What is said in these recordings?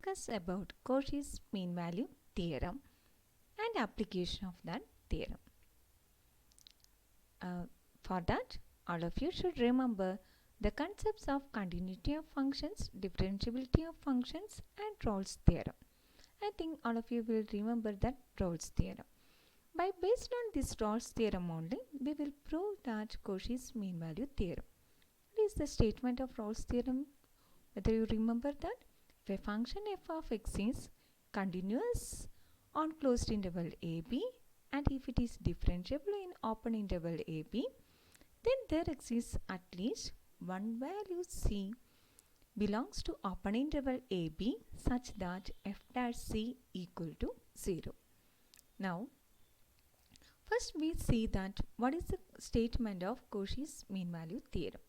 discuss about Cauchy's mean value theorem and application of that theorem. For that, all of you should remember the concepts of continuity of functions, differentiability of functions, and Rolle's theorem. I think all of you will remember that Rolle's theorem. Based on this Rolle's theorem only, we will prove that Cauchy's mean value theorem. What is the statement of Rolle's theorem? Whether you remember that? If a function f of x is continuous on closed interval ab and if it is differentiable in open interval ab, then there exists at least one value c belongs to open interval ab such that f dash c equal to 0. Now, first we see that what is the statement of Cauchy's mean value theorem.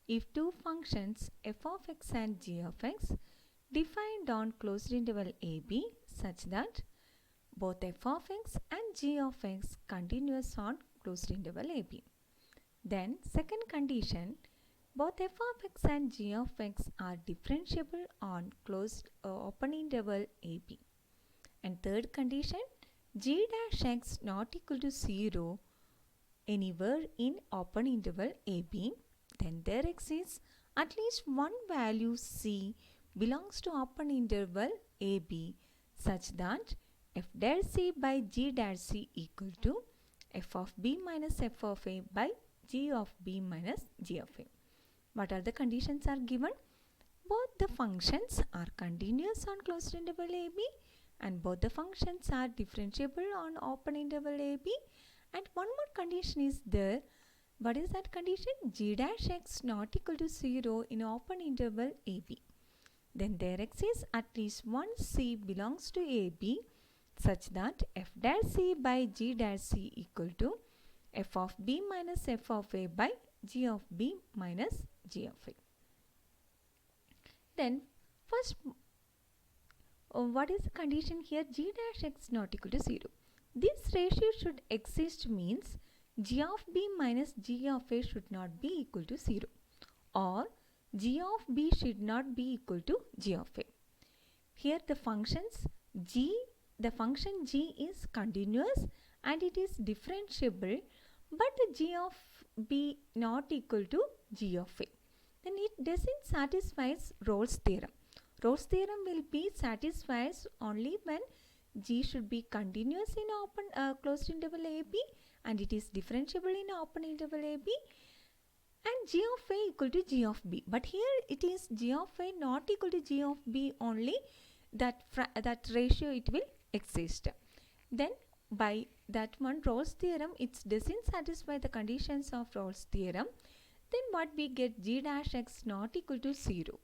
If two functions f of x and g of x defined on closed interval ab such that both f of x and g of x continuous on closed interval ab. Then second condition, both f of x and g of x are differentiable on closed open interval ab. And third condition, g dash x not equal to 0 anywhere in open interval ab. Then there exists at least one value c belongs to open interval ab such that f dash c by g dash c equal to f of b minus f of a by g of b minus g of a. What are the conditions are given? Both the functions are continuous on closed interval ab and both the functions are differentiable on open interval ab, and one more condition is there. What is that condition? G dash x not equal to 0 in open interval ab. Then there exists at least one c belongs to ab such that f dash c by g dash c equal to f of b minus f of a by g of b minus g of a. Then first, what is the condition here? G dash x not equal to 0. This ratio should exist means g of b minus g of a should not be equal to 0, or g of b should not be equal to g of a. Here the function g is continuous and it is differentiable, but g of b not equal to g of a. Then it doesn't satisfy Rolle's theorem. Rolle's theorem will be satisfied only when g should be continuous in open closed interval ab and it is differentiable in open interval ab, and g of a equal to g of b. But here it is g of a not equal to g of b only, that ratio it will exist. Then by that one Rolle's theorem, it doesn't satisfy the conditions of Rolle's theorem. Then what we get? G dash x not equal to 0.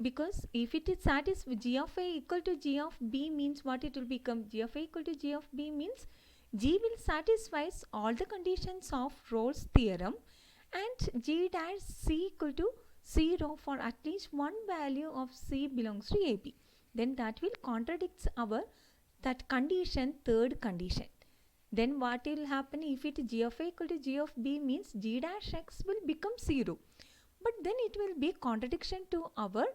Because if it is satisfied, g of a equal to g of b means what it will become? G of a equal to g of b means g will satisfy all the conditions of Rolle's theorem and g dash c equal to 0 for at least one value of c belongs to ab. Then that will contradict our that condition, third condition. Then what will happen? If it is g of a equal to g of b means g dash x will become 0. But then it will be contradiction to our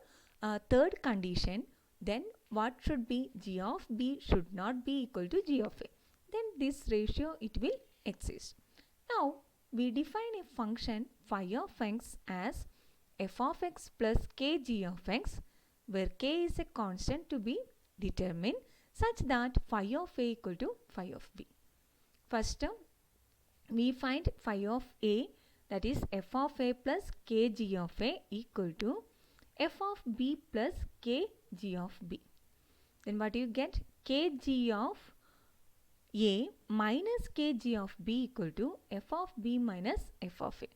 third condition. Then what should be? G of b should not be equal to g of a. Then this ratio it will exist. Now we define a function phi of x as f of x plus kg of x, where k is a constant to be determined such that phi of a equal to phi of b. First term, we find phi of a, that is f of a plus kg of a equal to f of b plus kg of b. Then what do you get? Kg of a minus kg of b equal to f of b minus f of a.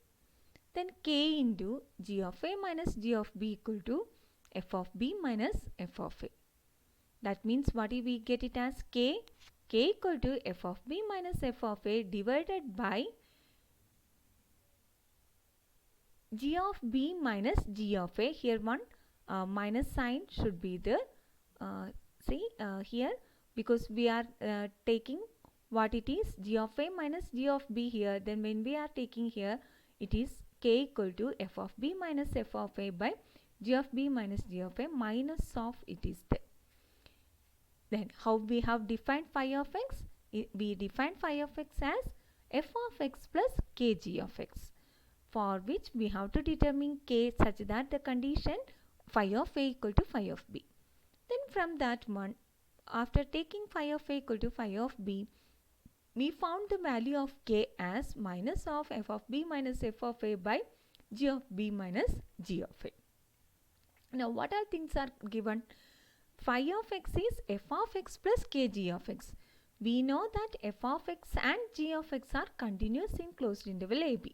Then k into g of a minus g of b equal to f of b minus f of a. That means what do we get it as? K equal to f of b minus f of a divided by g of b minus g of a. Here one minus sign should be there. Here, because we are taking what it is, g of a minus g of b here. Then when we are taking here, it is k equal to f of b minus f of a by g of b minus g of a minus of it is there. Then how we have defined phi of x? We define phi of x as f of x plus kg of x, for which we have to determine k such that the condition phi of a equal to phi of b. Then from that one, after taking phi of a equal to phi of b, we found the value of k as minus of f of b minus f of a by g of b minus g of a. Now what all things are given? Phi of x is f of x plus kg of x. We know that f of x and g of x are continuous in closed interval ab.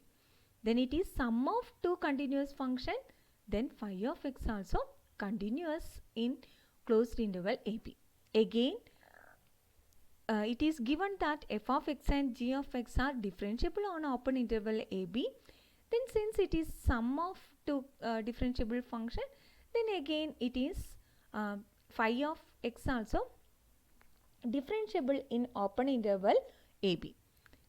Then it is sum of two continuous function. Then phi of x also continuous in closed interval ab. Again, it is given that f of x and g of x are differentiable on open interval ab. Then since it is sum of two differentiable function, then again it is phi of x also differentiable in open interval ab.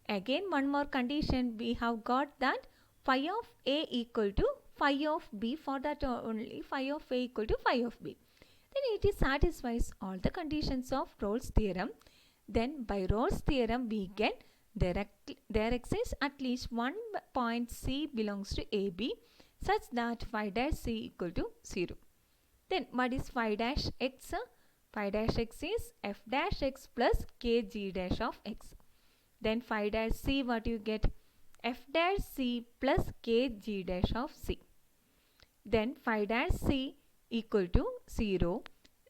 Again one more condition we have got, that phi of a equal to phi of b, for that only phi of a equal to phi of b. Then it satisfies all the conditions of Rolle's theorem. Then by Rolle's theorem we get there exists at least one point C belongs to AB such that phi dash C equal to 0. Then what is phi dash x? Phi dash x is f dash x plus kg dash of x. Then phi dash C, what you get? F dash C plus kg dash of C. Then phi dash C equal to 0.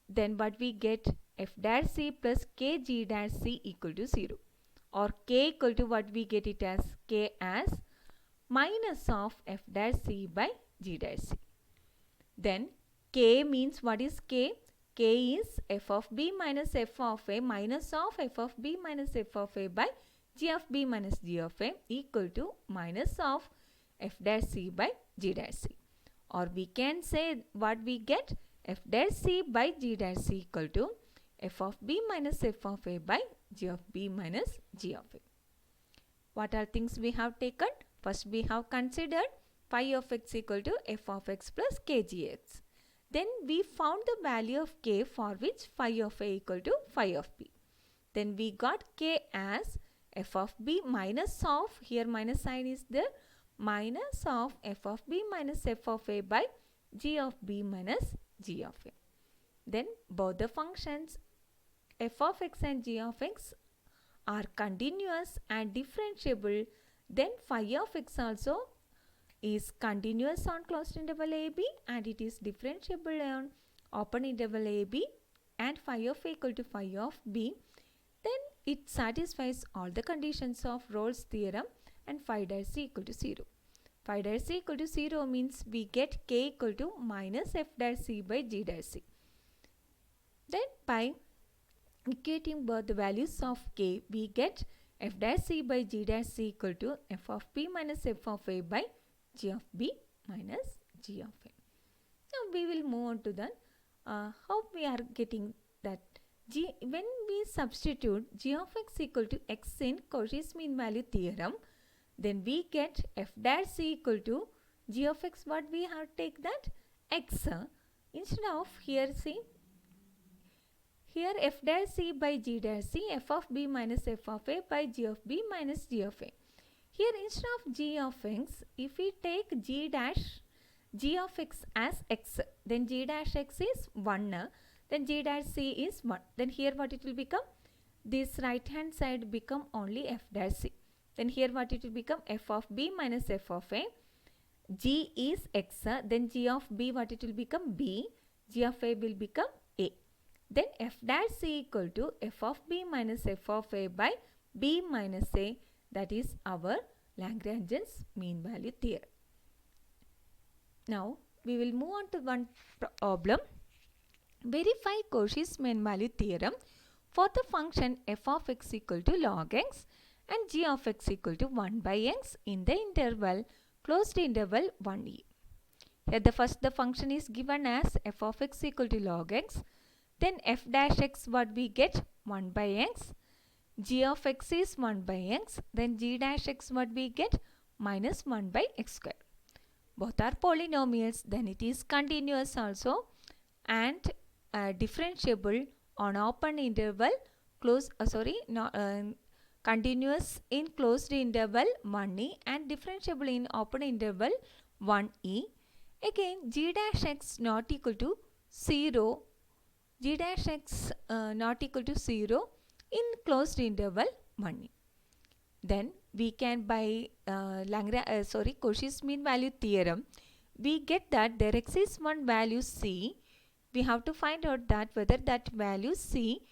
Then what we get? F dash C plus kg dash C equal to 0. Or k equal to, what we get it as? K as minus of f dash C by g dash C. Then k means, what is k? K is f of b minus f of a minus of f of b minus f of a by g of b minus g of a equal to minus of f dash C by g dash C. Or we can say what we get? F dash C by g dash C equal to f of b minus f of a by g of b minus g of a. What are things we have taken? First we have considered phi of x equal to f of x plus kgx. Then we found the value of k for which phi of a equal to phi of b. Then we got k as f of b minus of, here minus sign is there, minus of f of b minus f of a by g of b minus g of a. Then both the functions f of x and g of x are continuous and differentiable. Then phi of x also is continuous on closed interval ab and it is differentiable on open interval ab, and phi of a equal to phi of b. Then it satisfies all the conditions of Rolle's theorem, and phi dash c equal to 0. Phi dash c equal to 0 means we get k equal to minus f dash c by g dash c. Then by equating both the values of k, we get f dash c by g dash c equal to f of b minus f of a by g of b minus g of a. Now we will move on to the how we are getting that g. When we substitute g of x equal to x in Cauchy's mean value theorem, then we get f dash c equal to g of x. What we have take that x instead of here, see here f dash c by g dash c, f of b minus f of a by g of b minus g of a. Here instead of g of x, if we take g of x as x, then g dash x is 1, then g dash c is 1. Then here what it will become? This right hand side become only f dash c. Then here what it will become? F of b minus f of a. G is x, then g of b what it will become? B. G of a will become a. Then f dash c equal to f of b minus f of a by b minus a. That is our Lagrange's mean value theorem. Now we will move on to one problem. Verify Cauchy's mean value theorem for the function f of x equal to log x and g of x equal to 1 by x in the interval closed interval 1e. Here the function is given as f of x equal to log x. Then f dash x, what we get? 1 by x. G of x is 1 by x. Then g dash x, what we get? Minus 1 by x square. both are polynomials, then it is continuous also and differentiable on open interval continuous in closed interval 1e and differentiable in open interval 1e. Again, g dash x not equal to 0, g dash x not equal to 0 in closed interval 1e. Then we can by Cauchy's mean value theorem, we get that there exists one value c. We have to find out that whether that value c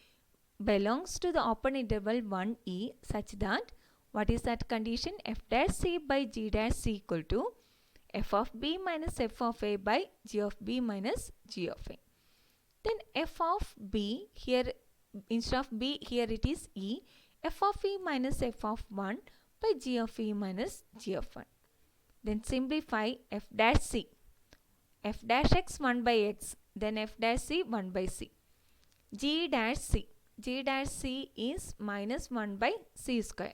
belongs to the open interval 1e such that what is that condition? F dash c by g dash c equal to f of b minus f of a by g of b minus g of a. Then f of b here, instead of b here it is e, f of e minus f of 1 by g of e minus g of 1. Then simplify f dash c, f dash x 1 by x, then f dash c 1 by c. G dash c is minus 1 by c square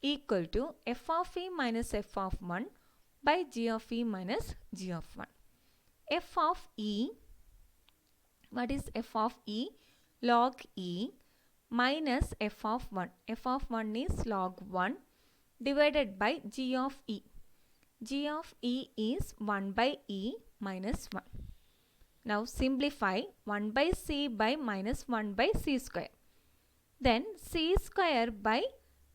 equal to f of e minus f of 1 by g of e minus g of 1. F of e, what is f of e? Log e minus f of 1. F of 1 is log 1 divided by g of e. G of e is 1 by e minus 1. Now simplify 1 by c by minus 1 by c square. Then c square by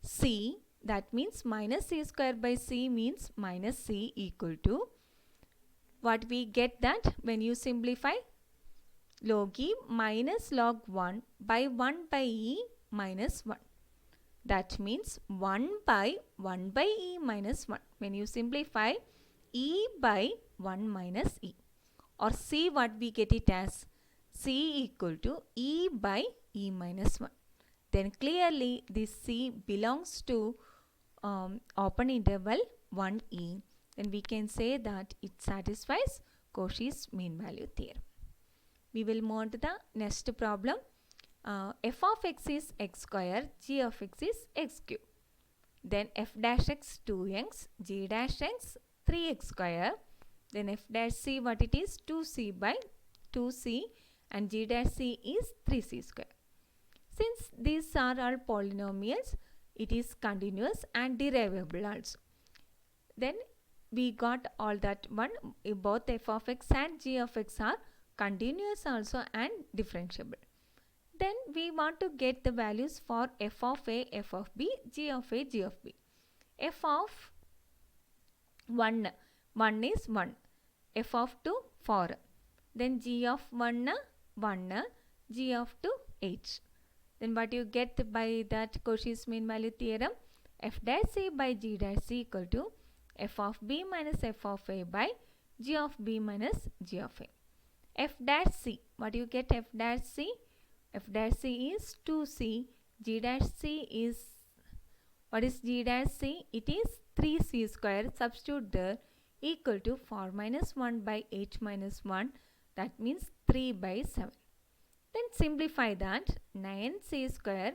c, that means minus c square by c means minus c equal to, what we get that when you simplify? Log e minus log 1 by 1 by e minus 1. That means 1 by e minus 1. When you simplify, e by 1 minus e. Or c, what we get it as? C equal to e by e minus 1. Then clearly this c belongs to open interval 1e. Then we can say that it satisfies Cauchy's mean value theorem. We will move on to the next problem. F of x is x square, g of x is x cube. Then f dash x 2x, g dash x 3x square. Then f dash c, what it is? 2c by 2c and g dash c is 3c square. Since these are all polynomials, it is continuous and derivable also. Then we got all that one, both f of x and g of x are continuous also and differentiable. Then we want to get the values for f of a, f of b, g of a, g of b. F of 1 is 1, f of 2 4, then g of 1 1, g of 2 8. Then what you get by that Cauchy's mean value theorem? F dash c by g dash c equal to f of b minus f of a by g of b minus g of a. F dash c, what you get? F dash c, f dash c is 2c, g dash c is, what is g dash c? It is 3c square, substitute there, equal to 4 minus 1 by 8 minus 1, that means 3 by 7. Then simplify that, 9c square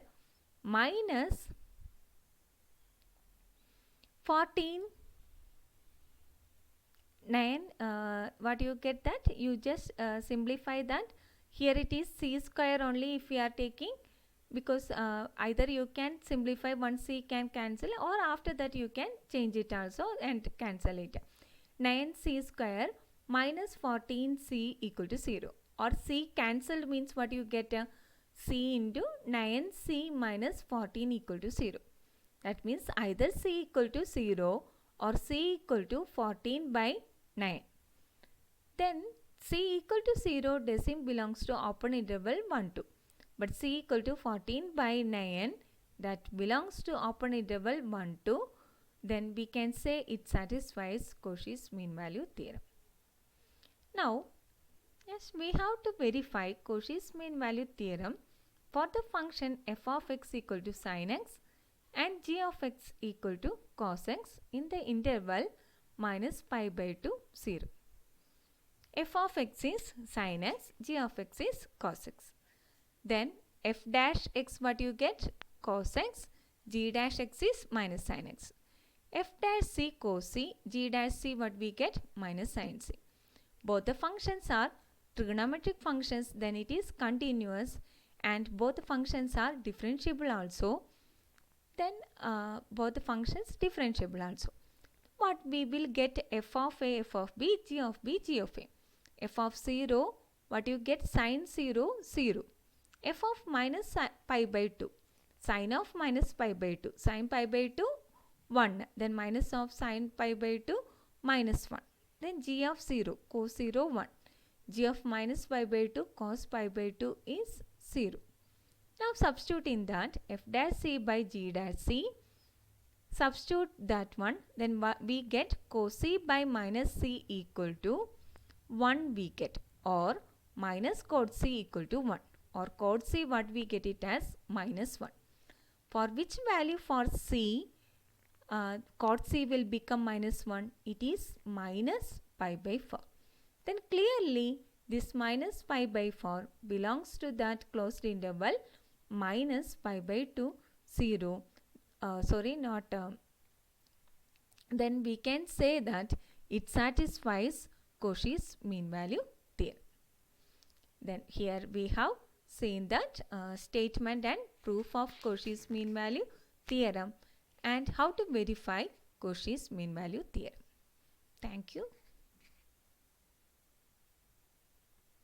minus 14 9, what you get that? You just simplify that. Here it is c square only if you are taking, because either you can simplify, one c can cancel, or after that you can change it also and cancel it. 9c square minus 14c equal to 0, or c cancelled means what you get? C into 9c minus 14 equal to 0. That means either c equal to 0 or c equal to 14 by 9. Then c equal to 0 decimal belongs to open interval 1 2. But c equal to 14 by 9, that belongs to open interval 1 2. Then we can say it satisfies Cauchy's mean value theorem. Now, yes, we have to verify Cauchy's mean value theorem for the function f of x equal to sin x and g of x equal to cos x in the interval minus pi by 2 0. F of x is sin x, g of x is cos x. Then f dash x, what you get? Cos x, g dash x is minus sin x. f dash c cos c, g dash c, what we get? Minus sin c. Both the functions are trigonometric functions, then it is continuous, and both the functions are differentiable also, then both the functions differentiable also. What we will get? F of a, f of b, g of b, g of a. F of 0, what you get? Sin 0, 0. F of minus pi by 2, sin of minus pi by 2, sin pi by 2, 1, then minus of sin pi by 2, minus 1. Then g of 0, cos 0, 1. G of minus pi by 2, cos pi by 2 is 0. Now substitute in that f dash c by g dash c. Substitute that one, then we get cos c by minus c equal to 1 we get, or minus cot c equal to 1, or cot c what we get it as minus 1. For which value for c cot c will become minus 1? It is minus pi by 4. Then clearly this minus pi by 4 belongs to that closed interval minus pi by 2, 0. Then we can say that it satisfies Cauchy's mean value theorem. Then here we have seen that statement and proof of Cauchy's mean value theorem and how to verify Cauchy's mean value theorem. Thank you.